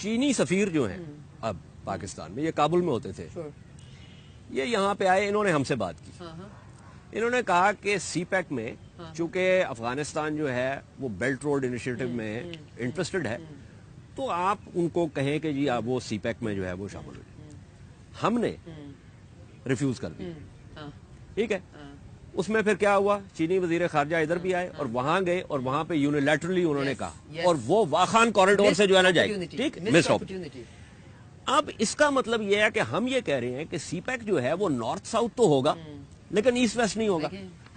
چینی سفیر جو ہیں اب پاکستان میں، یہ کابل میں ہوتے تھے، یہ یہاں پہ آئے، انہوں نے ہم سے بات کی. انہوں نے کہا کہ سی پیک میں چونکہ افغانستان جو ہے وہ بیلٹ روڈ انیشیٹو میں انٹرسٹڈ ہے، تو آپ ان کو کہیں کہ جی آپ وہ سی پیک میں جو ہے وہ شامل ہو جائیں. ہم نے ریفیوز کر دیا. ٹھیک ہے، اس میں پھر کیا ہوا، چینی وزیر خارجہ ادھر بھی آئے اور وہاں گئے اور وہاں پہ یونیلیٹرلی انہوں نے کہا، اور وہ واخان کوریڈور سے جو ہے نا جائے. ٹھیک، مس اپرچونٹی. اب اس کا مطلب یہ ہے کہ ہم یہ کہہ رہے ہیں کہ سی پیک جو ہے وہ نارتھ ساؤتھ تو ہوگا لیکن ایسٹ ویسٹ نہیں ہوگا.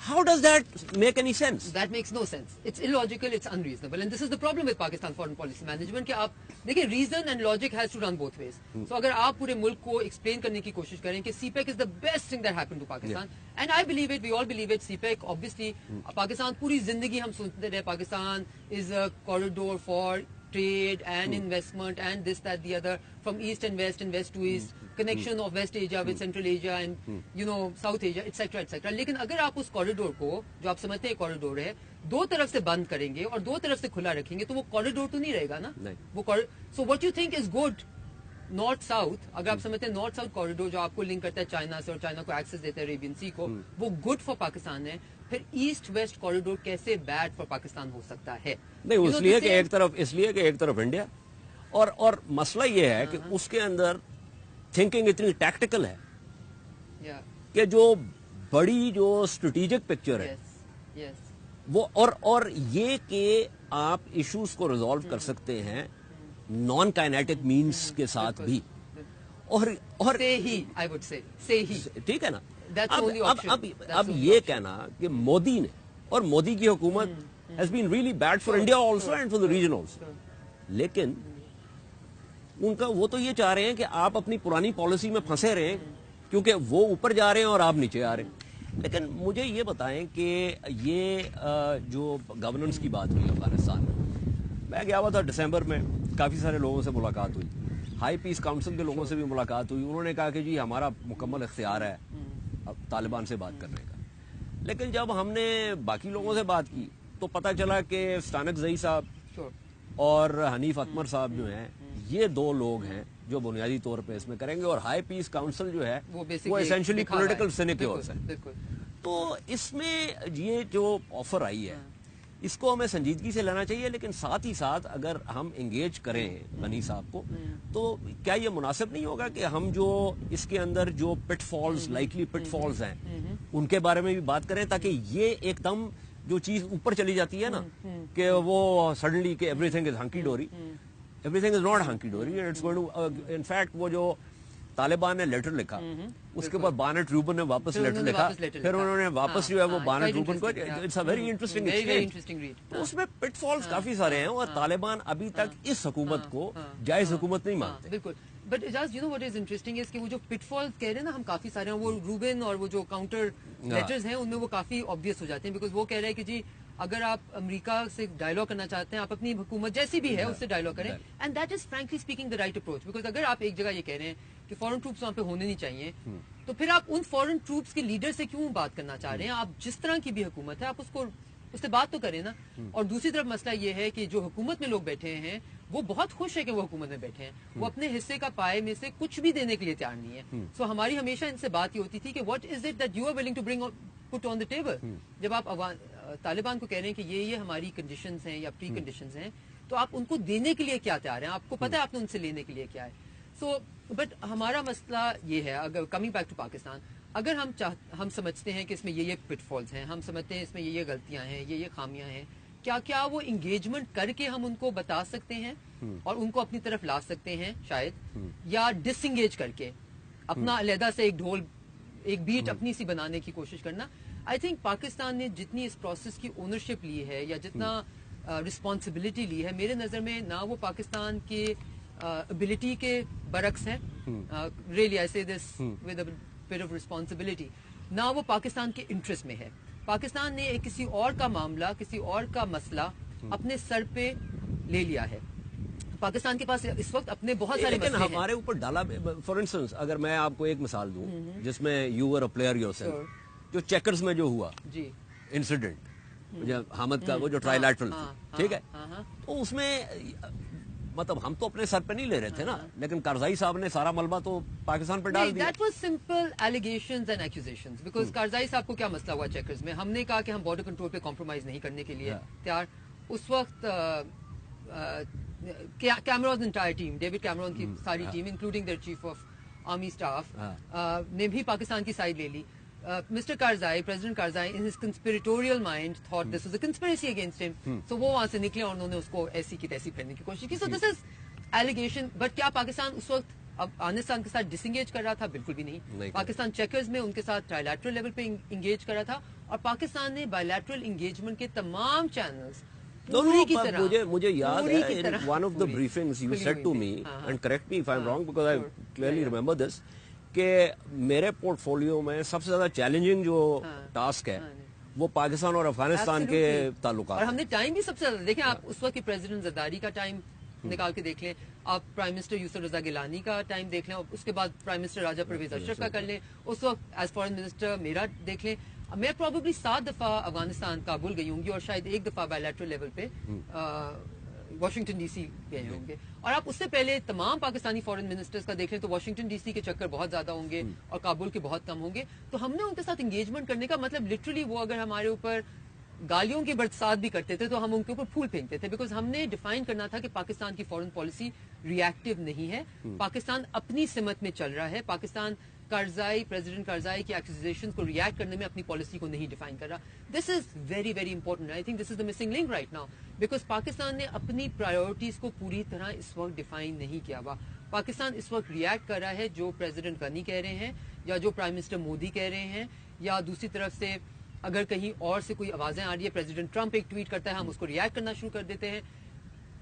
How does that make any sense? That makes no sense. It's illogical, it's unreasonable. And this is the problem with Pakistan foreign policy management کہ آپ دیکھیں reason and logic has to run both ways. So اگر آپ پورے ملک کو explain کرنے کی کوشش کریں کہ سی pack is the best thing that happened to Pakistan. And I believe it, we all believe it. CPEC obviously Pakistan پوری زندگی ہم سنتے رہے Pakistan is a corridor for trade and investment and this that the other from east and west to east, connection of West Asia with Central Asia and you know South Asia etc etc. لیکن اگر آپ اس corridor کو جو آپ سمجھتے ہیں corridor ہے دو طرف سے بند کریں گے اور دو طرف سے کھلا رکھیں گے تو وہ کوریڈور تو نہیں رہے گا نا. وہ so what you think is good north south, اگر آپ سمجھتے ہیں نارتھ ساؤتھ کوریڈور جو آپ کو لنک کرتا ہے چائنا سے اور چائنا کو ایکسس دیتا ہے عربین سی کو، وہ گڈ فار پاکستان ہے، پھر ایسٹ ویسٹ کوریڈور کیسے بیڈ فار پاکستان ہو سکتا ہے؟ نہیں، اس لیے کہ ایک طرف انڈیا، اور مسئلہ یہ ہے کہ اس کے اندر تھنکنگ اتنی ٹیکٹیکل ہے کہ جو بڑی جو اسٹریٹجک پکچر ہے وہ اور یہ کہ آپ ایشوز کو ریزالو کر سکتے ہیں نان کائنیٹک مینس کے ساتھ بھی، اور ٹھیک ہے نا. اب یہ کہنا کہ مودی نے اور مودی کی حکومت has been really bad for India also and for the region also. لیکن ان کا وہ تو یہ چاہ رہے ہیں کہ آپ اپنی پرانی پالیسی میں پھنسے رہے ہیں کیونکہ وہ اوپر جا رہے ہیں اور آپ نیچے آ رہے ہیں. لیکن مجھے یہ بتائیں کہ یہ جو گورننس کی بات ہوئی افغانستان میں گیا ہوا تھا دسمبر میں، کافی سارے لوگوں سے ملاقات ہوئی، ہائی پیس کاؤنسل کے لوگوں سے بھی ملاقات ہوئی. انہوں نے کہا کہ جی ہمارا مکمل اختیار ہے طالبان سے بات کرنے کا. لیکن جب ہم نے باقی لوگوں سے بات کی تو پتہ چلا کہ ستانک زئی صاحب اور حنیف اتمر صاحب جو ہیں یہ دو لوگ ہیں جو بنیادی طور پہ اس میں کریں گے، اور ہائی پیس کاؤنسل جو ہے وہ ایسنشلی پولیٹیکل سینیکیورز ہیں. تو اس میں یہ جو آفر آئی ہے اس کو ہمیں سنجیدگی سے لینا چاہیے، لیکن ساتھ ہی ساتھ اگر ہم انگیج کریں غنی صاحب کو تو کیا یہ مناسب نہیں ہوگا کہ ہم جو اس کے اندر جو پٹ فالز لائکلی پٹ فالز ہیں ان کے بارے میں بھی بات کریں، تاکہ یہ ایک دم جو چیز اوپر چلی جاتی ہے نا کہ وہ سڈنلی کہ everything is hunky dory, everything is not hunky dory. It's going to infect وہ جو طالبان نے لیٹر لکھا اس کے بعد بارنٹ روبن نے واپس لیٹر لکھا، پھر انہوں نے واپس جو ہے وہ بارنٹ روبن کو it's a very interesting exchange. تو اس میں پٹ فالز کافی سارے ہیں اور طالبان ابھی تک اس حکومت کو جائز حکومت نہیں مانتے. بالکل. But Ejaz you know what is interesting is کہ وہ جو پٹ فالز کہہ رہے ہیں نا ہم کافی سارے ہیں، وہ روبن اور وہ جو کاؤنٹر لیٹرز ہیں ان میں وہ کافی آبویس ہو جاتے ہیں، بیکاز وہ کہہ رہے ہیں کہ جی اگر آپ امریکہ سے ڈائلاگ کرنا چاہتے ہیں آپ اپنی حکومت جیسی بھی ہے اس سے ڈائلاگ کریں، and that is frankly speaking the right approach. Because اگر آپ ایک جگہ یہ کہہ رہے ہیں کہ فورن ٹروپس وہاں پہ ہونے نہیں چاہیے تو پھر آپ ان فورن ٹروپس کے لیڈر سے کیوں بات کرنا چاہ رہے ہیں؟ آپ جس طرح کی بھی حکومت ہے آپ اس سے بات تو کریں نا. اور دوسری طرف مسئلہ یہ ہے کہ جو حکومت میں لوگ بیٹھے ہیں وہ بہت خوش ہے کہ وہ حکومت میں بیٹھے ہیں، وہ اپنے حصے کا پائے میں سے کچھ بھی دینے کے لیے تیار نہیں ہے. سو ہماری ہمیشہ ان سے بات یہ ہوتی تھی کہ what is it that you are willing to bring put on the table. جب آپ طالبان کو کہہ رہے ہیں کہ یہ ہماری کنڈیشنز ہیں یا پری کنڈیشنز ہیں تو آپ ان کو دینے کے لیے کیا تیار ہیں؟ آپ کو پتہ ہے آپ نے ان سے لینے کے لیے کیا ہے. سو بٹ ہمارا مسئلہ یہ ہے، اگر کمنگ بیک ٹو پاکستان، اگر ہم سمجھتے ہیں کہ اس میں یہ پٹ فالز ہیں، ہم سمجھتے ہیں اس میں یہ غلطیاں ہیں، یہ خامیاں ہیں، کیا وہ انگیجمنٹ کر کے ہم ان کو بتا سکتے ہیں اور ان کو اپنی طرف لا سکتے ہیں شاید، یا ڈس انگیج کر کے اپنا علیحدہ سے ایک بیٹ اپنی سی بنانے کی کوشش کرنا؟ آئی تھنک پاکستان نے جتنی اس پروسیس کی اونرشپ لی ہے یا جتنا رسپانسبلٹی لی ہے، میرے نظر میں نہ وہ پاکستان کے ابیلٹی کے برعکس ہے، ریئلی آئی سے this with a but of responsibility, نہ وہ پاکستان کے انٹرسٹ میں ہے. پاکستان نے کسی اور کا معاملہ، کسی اور کا مسئلہ اپنے سر پہ لے لیا ہے. پاکستان کے پاس اس وقت اپنے بہت سارے مسئلے ہیں، ہمارے اوپر ڈالا. فار انسٹنس اگر میں آپ کو ایک مثال دوں جس میں you are a player yourself, جو چیکرز میں جو ہوا انسیڈنٹ حامد کا وہ جو ٹرائی لیٹرل تھی، ٹھیک ہے، تو اس میں مطلب ہم تو اپنے سر پہ نہیں لے رہے تھے نا, لیکن کرزائی صاحب نے سارا ملبہ تو پاکستان پہ ڈال دیا. That was simple allegations and accusations because کرزائی صاحب کو کیا مسئلہ ہوا چیکرز میں, ہم نے کہا کہ ہم بارڈر کنٹرول پہ کمپرومائز نہیں کرنے کے لیے تیار. اس وقت Cameron entire team, David Cameron کی ساری team including their chief of army staff نے بھی پاکستان کی سائڈ لے لی. Mr. Karzai, President Karzai, in his conspiratorial mind thought this was a conspiracy against him. So وہ وہاں سے نکلے اور انہوں نے اس کو ایسی کی تیسی پھیرنے کی کوشش کی. So this is allegation. But کیا پاکستان اس وقت افغانستان کے ساتھ ڈس انگیج کر رہا تھا؟ بالکل بھی نہیں. پاکستان چیکرز میں ان کے ساتھ ٹرائی لیٹرل لیول پہ انگیج کر رہا تھا, اور پاکستان نے بائی لیٹرل انگیجمنٹ کے تمام چینلز مجھے یاد ہے in one of the briefings you said to me, and correct me if I'm wrong because I clearly remember this, کہ میرے پورٹ فولیو میں سب سے زیادہ چیلنجنگ جو ٹاسک ہے وہ پاکستان اور افغانستان کے تعلقات, اور ہم نے ٹائم بھی سب سے زیادہ دیکھیں. آپ اس وقت کے پریزیڈنٹ زرداری کا ٹائم نکال کے دیکھ لیں, آپ پرائم منسٹر یوسف رضا گیلانی کا ٹائم دیکھ لیں, اور اس کے بعد پرائم منسٹر راجہ پرویز اشرف کا کر لیں. اس وقت ایز فارن منسٹر میرا دیکھ لیں. میں پروبیبلی 7 دفعہ افغانستان کابل گئی ہوں گی, اور شاید 1 دفعہ بائی لیٹرل لیول پہ واشنگٹن ڈی سی گئے ہوں گے. اور آپ اس سے پہلے تمام پاکستانی فارن منسٹرز کا دیکھ لیں تو واشنگٹن ڈی سی کے چکر بہت زیادہ ہوں گے اور کابل کے بہت کم ہوں گے. تو ہم نے ان کے ساتھ انگیجمنٹ کرنے کا مطلب لٹرلی وہ اگر ہمارے اوپر گالیوں کی برسات بھی کرتے تھے تو ہم ان کے اوپر پھول پھینکتے تھے, بیکاز ہم نے ڈیفائن کرنا تھا کہ پاکستان کی فارن پالیسی ری ایکٹیو نہیں ہے. پاکستان اپنی سمت میں چل رہا ہے. پاکستان کرزائی, پریزیڈنٹ کرزائی کی ایکوزیشنز کو ریئیکٹ کرنے میں اپنی پالیسی کو نہیں ڈیفائن کر رہا. This is very very important. I think this is the missing link right now, because Pakistan نے اپنی پرائیورٹیز کو پوری طرح اس وقت ڈیفائن نہیں کیا ہوا. پاکستان اس وقت ریئیکٹ کر رہا ہے جو پریزیڈنٹ غنی کہہ رہے ہیں, یا جو پرائم منسٹر مودی کہہ رہے ہیں, یا دوسری طرف سے اگر کہیں اور سے کوئی آوازیں آ رہی ہے, پریزیڈنٹ ٹرمپ ایک ٹویٹ کرتا ہے ہم اس کو ریئیکٹ کرنا شروع کر دیتے ہیں,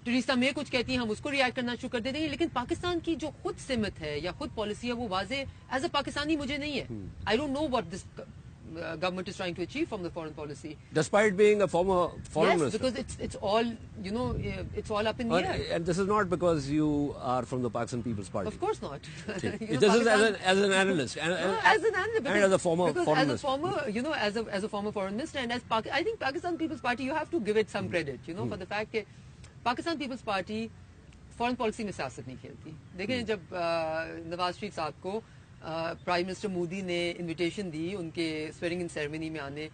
ٹریسا مے کچھ کہتی ہیں ہم اس کو ریئیکٹ کرنا شروع کر دیتے ہیں. لیکن پاکستان کی جو خود سمت ہے یا خود پالیسی ہے وہ واضح ایز اے پاکستانی مجھے نہیں ہے. I don't know what this government is trying to achieve from the foreign policy, despite being a former foreign minister. Because it's all, you know, it's all up in the air. And this is not because you are from the Pakistan People's Party. Of course not. This is as an analyst and as an analyst and as a former foreign minister. As a former, you know, as a former foreign minister, and as I think Pakistan People's Party, you have to give it some credit, you know, for the fact that Pakistan People's Party foreign policy میں سیاست نہیں کھیلتی. دیکھیں جب نواز شریف صاحب کو prime minister Modi نے invitation دی ان کے سویرنگ ان سیریمنی میں آنے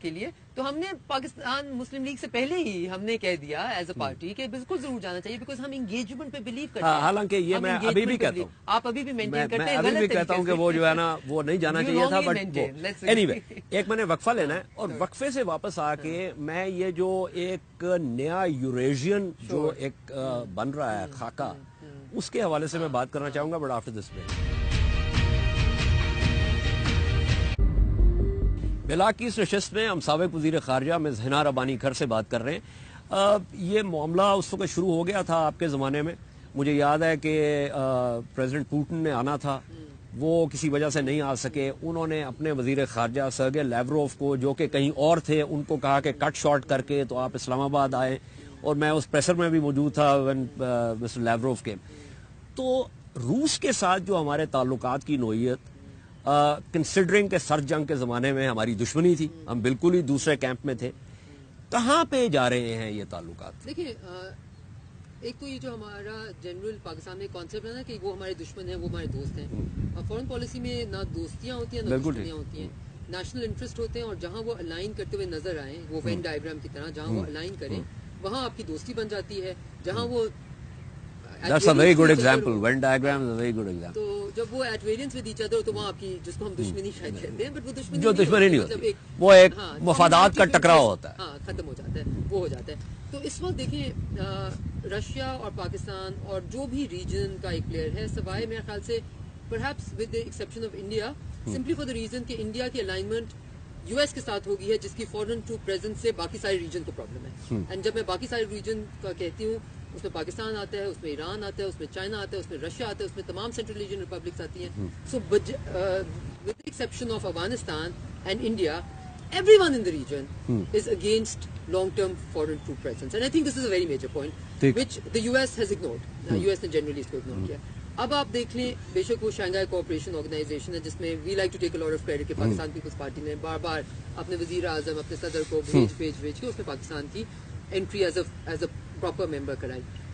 کے لیے, تو ہم نے پاکستان مسلم لیگ سے پہلے ہی ہم نے کہہ دیا ایز اے پارٹی کہ بالکل ضرور جانا چاہیے, بیکاز ہم انگیجمنٹ پہ بلیو کرتے ہیں. حالانکہ یہ میں ابھی بھی کہتا ہوں, آپ ابھی بھی مینٹین کرتے ہیں, میں ابھی بھی کہتا ہوں کہ وہ جو ہے نا وہ نہیں جانا چاہیے تھا. بٹ اینی وے ایک میں نے وقفہ لینا ہے, اور وقفے سے واپس آ کے میں یہ جو ایک نیا یوریشین جو ایک بن رہا ہے خاکہ, اس کے حوالے سے میں بات کرنا چاہوں گا, بٹ آفٹر دس بریک. بلا کی اس نشست میں ہم سابق وزیر خارجہ میں ہنا ربانی گھر سے بات کر رہے ہیں. یہ معاملہ اس وقت شروع ہو گیا تھا آپ کے زمانے میں. مجھے یاد ہے کہ پریزیڈنٹ پوٹن نے آنا تھا, وہ کسی وجہ سے نہیں آ سکے. انہوں نے اپنے وزیر خارجہ سرگے لیوروف کو, جو کہ کہیں اور تھے, ان کو کہا کہ کٹ شارٹ کر کے تو آپ اسلام آباد آئیں, اور میں اس پریسر میں بھی موجود تھا مسٹر لیوروف کے. تو روس کے ساتھ جو ہمارے تعلقات کی نوعیت, کنسیڈرنگ کہ سرد جنگ کے زمانے میں ہماری دشمنی تھی, ہم بالکل ہی دوسرے کیمپ میں تھے, کہاں پہ جا رہے ہیں یہ تعلقات؟ دیکھیے ایک تو یہ جو ہمارا جنرل پاکستان میں کانسیپٹ ہے نا کہ وہ ہمارے دشمن ہیں وہ ہمارے دوست ہیں. فورن پالیسی میں نہ دوستیاں ہوتی ہیں نہ دشمنیاں ہوتی ہیں, نیشنل انٹرسٹ ہوتے ہیں, اور جہاں وہ الائن کرتے ہوئے نظر آئیں, وہ وین ڈائیگرام کی طرح جہاں وہ الائن کریں وہاں آپ کی دوستی بن جاتی ہے. جہاں وہ That's a very good example. Venn diagram is a very good example. تو جب وہ at variance with each other تو وہاں آپ کی, جس کو ہم دشمنی شاید کہتے ہیں, بٹ وہ دشمنی جو دشمنی نہیں ہوتی, وہ ایک مفادات کا ٹکراؤ ہوتا ہے. ہاں ختم ہو جاتا ہے, وہ ہو جاتا ہے. تو اس وقت دیکھیں رشیا اور پاکستان اور جو بھی ریجن کا ایک پلیئر ہے, سوائے میرے خیال سے perhaps with the exception of India, simply for the reason کہ انڈیا کی alignment یو ایس کے ساتھ ہوگی ہے, جس کی فورن ٹروپ پریزنس سے باقی سارے ریجن کو پرابلم ہے. اینڈ جب میں باقی سارے ریجن کا کہتی ہوں, اس میں پاکستان آتا ہے, اس میں ایران آتا ہے, اس میں چائنا آتا ہے, اس میں رشیا آتا ہے, اس میں تمام سینٹرل ایشین ریپبلکس آتی ہیں. So with the exception of Afghanistan and India, everyone in the region is against long-term foreign troop presence. And I think this is a very major point, which the US has ignored. US نے generally اس کو ignore کیا. اب آپ دیکھ لیں, بے شک وہ شنگھائی کوآپریشن آرگنائزیشن ہے جس میں we like to take a lot of credit کہ پاکستان پیپلز پارٹی نے بار بار اپنے وزیر اعظم, اپنے صدر کو بھیج کے اس میں پاکستان کی انٹری ایز اے پراپر ممبر کرائی.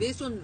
based on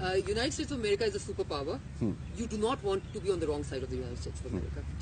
United States of America is a superpower. You do not want to be on the wrong side of the United States of America.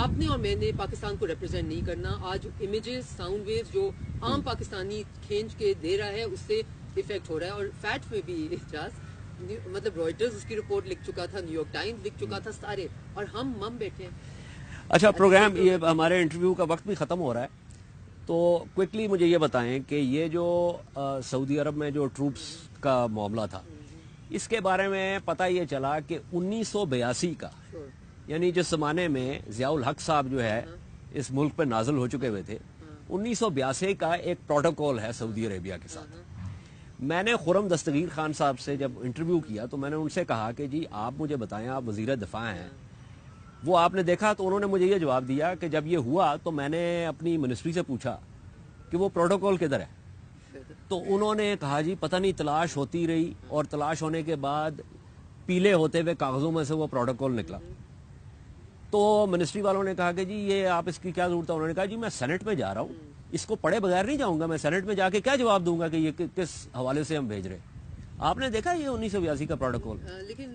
آپ نے اور میں نے پاکستان کو ریپرزینٹ نہیں کرنا. آج امیجز ساؤنڈ ویوز جو عام پاکستانی کھینچ کے دے رہا ہے اس سے افیکٹ ہو رہا ہے. اور فیکٹ میں بھی اجاز مطلب رائٹرز اس کی رپورٹ لکھ چکا تھا, نیو یارک ٹائمز لکھ چکا تھا, سارے, اور ہم مم بیٹھے ہیں. اچھا پروگرام یہ ہمارے انٹرویو کا وقت بھی ختم ہو رہا ہے, تو کوئکلی مجھے یہ بتائیں کہ یہ جو سعودی عرب میں جو ٹروپس کا معاملہ تھا, اس کے بارے میں پتہ یہ چلا کہ 1982 کا, یعنی جس زمانے میں ضیاء الحق صاحب جو ہے اس ملک پہ نازل ہو چکے ہوئے تھے, 1982 کا ایک پروٹوکول ہے سعودی عربیہ کے ساتھ. میں نے خرم دستگیر خان صاحب سے جب انٹرویو کیا تو میں نے ان سے کہا کہ جی آپ مجھے بتائیں, آپ وزیر دفاع ہیں, وہ آپ نے دیکھا؟ تو انہوں نے مجھے یہ جواب دیا کہ جب یہ ہوا تو میں نے اپنی منسٹری سے پوچھا کہ وہ پروٹوکول کدھر ہے, تو انہوں نے کہا جی پتہ نہیں, تلاش ہوتی رہی, اور تلاش ہونے کے بعد پیلے ہوتے ہوئے کاغذوں میں سے وہ پروٹوکول نکلا. تو منسٹری والوں نے کہا کہ جی یہ آپ اس کی کیا ضرورت ہے؟ انہوں نے کہا جی میں سینٹ میں جا رہا ہوں, اس کو پڑھے بغیر نہیں جاؤں گا, میں سینٹ میں جا کے کیا جواب دوں گا کہ یہ کس حوالے سے ہم بھیج رہے. آپ نے دیکھا یہ 1982 کا پروٹوکول. لیکن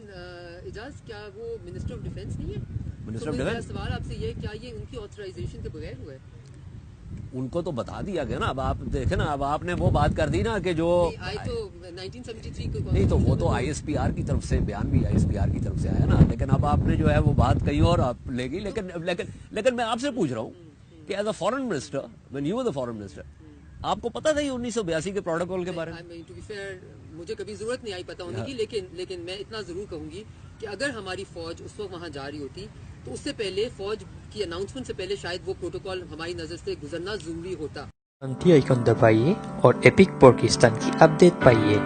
اجاز کیا وہ منسٹر آف ڈیفینس نہیں ہے؟ منسٹر آف ڈیفینس, سوال آپ سے یہ, کیا یہ ان کی آتھرائزیشن کے بغیر ہوا ہے؟ ان کو تو بتا دیا گیا نا. اب آپ دیکھیں نا, اب آپ نے وہ بات کر دی نا کہ جو تو 1973 نہیں, تو وہ تو آئی ایس پی آر کی طرف سے بیان بھی آئی ایس پی آر کی طرف سے آیا نا, لیکن اب آپ نے جو ہے وہ بات کہیں اور آپ لے گئی. لیکن میں آپ سے پوچھ رہا ہوں کہ as a foreign minister, when you were the foreign minister, آپ کو پتا تھا یہ 1982 کے پروٹوکول کے بارے میں؟ مجھے کبھی ضرورت نہیں آئی پتا ہونے کی, لیکن میں اتنا ضرور کہوں گی کہ اگر ہماری فوج اس وقت وہاں جا رہی ہوتی تو اس سے پہلے, فوج کی اناؤنسمنٹ سے پہلے شاید وہ پروٹوکول ہماری نظر سے گزرنا ضروری ہوتا. گھنٹی آئیکن دبائیے اور ایپک پاکستان کی اپڈیٹ پائیے.